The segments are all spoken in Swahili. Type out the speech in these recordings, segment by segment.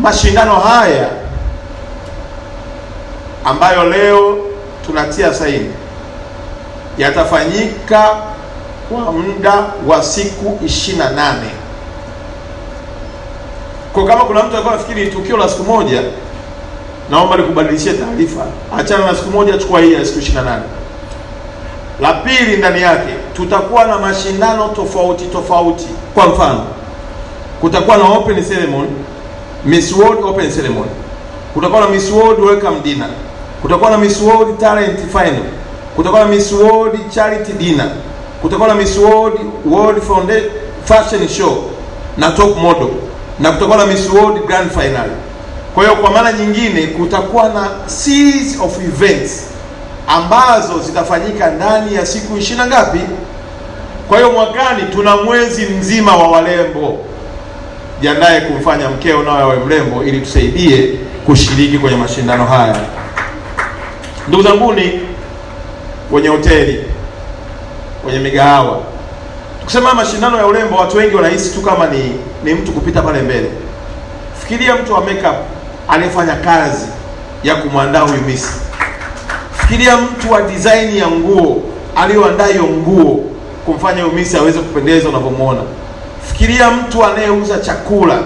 mashindano haya ambayo leo tunatia saini yatafanyika kwa muda wa siku 28. Kwa kama kuna mtu alikuwa anafikiri tukio la siku moja, naomba nikubadilishie taarifa. Achana na siku moja, chukua hii ya siku 28. La pili, ndani yake tutakuwa na mashindano tofauti tofauti. Kwa mfano, kutakuwa na open ceremony, Miss World open ceremony. Kutakuwa na Miss World welcome dinner. Kutakuwa na Miss World talent final. Kutakuwa na Miss World charity dinner. Kutakuwa na Miss World Foundation fashion show na top model, na kutakuwa na Miss World grand final. Kwa hiyo kwa maana nyingine kutakuwa na series of events ambazo zitafanyika ndani ya siku 20 ngapi? Kwa hiyo mwakani tuna mwezi mzima wa warembo. Jiandae kumfanya mkeo nawe awe mrembo ili tusaidie kushiriki kwenye mashindano haya. Ndugu zanguni, kwenye hoteli, kwenye migahawa, tukisema mashindano ya urembo, watu wengi wanahisi tu kama ni mtu kupita pale mbele. Fikiria mtu wa makeup anayefanya kazi ya kumwandaa huyu Miss. Fikiria mtu wa design ya nguo aliyoandaa hiyo nguo kumfanya huyu Miss aweze kupendeza unavyomuona. Fikiria mtu anayeuza chakula.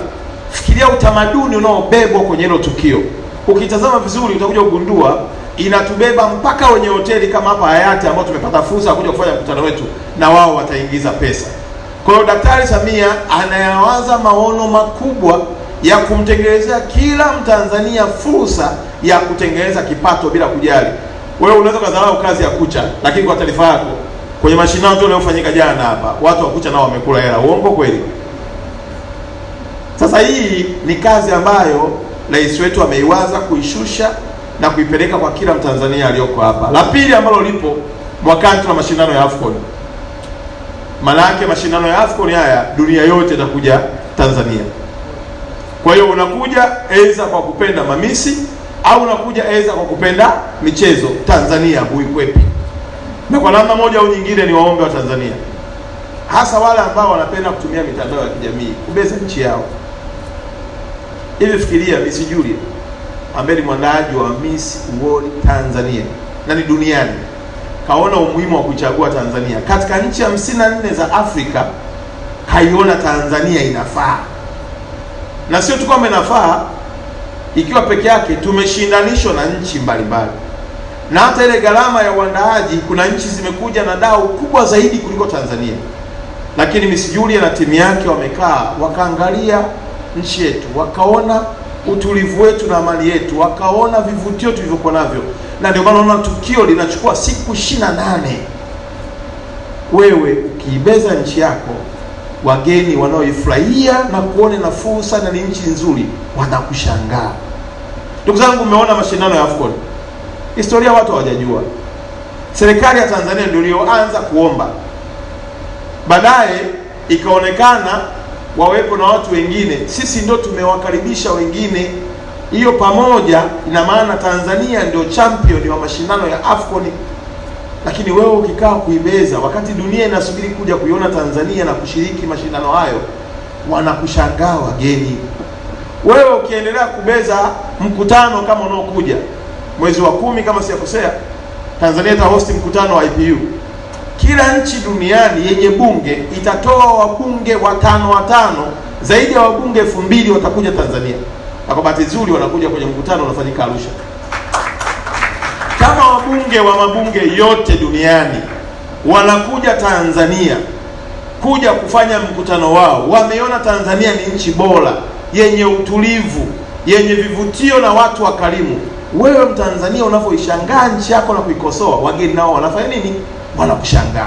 Fikiria utamaduni unaobebwa kwenye hilo tukio. Ukitazama vizuri utakuja kugundua inatubeba mpaka wenye hoteli kama hapa Hayati ambao tumepata fursa ya kuja kufanya mkutano wetu, na wao wataingiza pesa. Kwa hiyo Daktari Samia anayawaza maono makubwa ya kumtengenezea kila Mtanzania fursa ya kutengeneza kipato bila kujali. Wewe unaweza kudharau kazi ya kucha, lakini kwa taarifa yako, kwenye mashindano yote yaliyofanyika jana hapa, watu wa kucha nao wamekula hela. Uongo kweli? Sasa hii ni kazi ambayo rais wetu ameiwaza kuishusha na kuipeleka kwa kila Mtanzania aliyoko hapa. La pili ambalo lipo mwakani, tuna mashindano ya AFCON. Maana yake mashindano ya AFCON haya dunia yote itakuja Tanzania. Kwa hiyo unakuja aidha kwa kupenda mamisi au unakuja aidha kwa kupenda michezo, Tanzania huikwepi. Na kwa namna moja au nyingine ni waombe wa Tanzania, hasa wale ambao wanapenda kutumia mitandao ya kijamii kubeza nchi yao. Hivi fikiria Miss Julia ambaye ni mwandaaji wa Miss World Tanzania na ni duniani, kaona umuhimu wa kuchagua Tanzania katika nchi 54 za Afrika. Haiona Tanzania inafaa, na sio tu kwamba inafaa ikiwa peke yake, tumeshindanishwa na nchi mbalimbali, na hata ile gharama ya uandaaji, kuna nchi zimekuja na dau kubwa zaidi kuliko Tanzania. Lakini Miss Julia na timu yake wamekaa wakaangalia nchi yetu, wakaona utulivu wetu na amani yetu, wakaona vivutio tulivyokuwa navyo, na ndio maana unaona tukio linachukua siku 28. Wewe ukiibeza nchi yako, wageni wanaoifurahia na kuona na fursa na ni nchi nzuri wanakushangaa. Ndugu zangu, umeona mashindano ya AFCON, historia watu hawajajua. Serikali ya Tanzania ndio iliyoanza kuomba, baadaye ikaonekana wawepo na watu wengine, sisi ndio tumewakaribisha wengine. Hiyo pamoja ina maana Tanzania ndio champion wa mashindano ya AFCON. Lakini wewe ukikaa kuibeza wakati dunia inasubiri kuja kuiona Tanzania na kushiriki mashindano hayo, wanakushangaa wageni. Wewe ukiendelea kubeza mkutano kama unaokuja mwezi wa 10 kama sijakosea, Tanzania itahost mkutano wa IPU. Kila nchi duniani yenye bunge itatoa wabunge watano, zaidi ya wabunge 2000 watakuja Tanzania. Na kwa bahati nzuri wanakuja kwenye mkutano unafanyika Arusha. Kama wabunge wa mabunge yote duniani wanakuja Tanzania kuja kufanya mkutano wao, wameona Tanzania ni nchi bora, yenye utulivu, yenye vivutio na watu wakarimu. Wewe Mtanzania unavyoishangaa nchi yako na kuikosoa, wageni nao wanafanya nini? Wanakushangaa.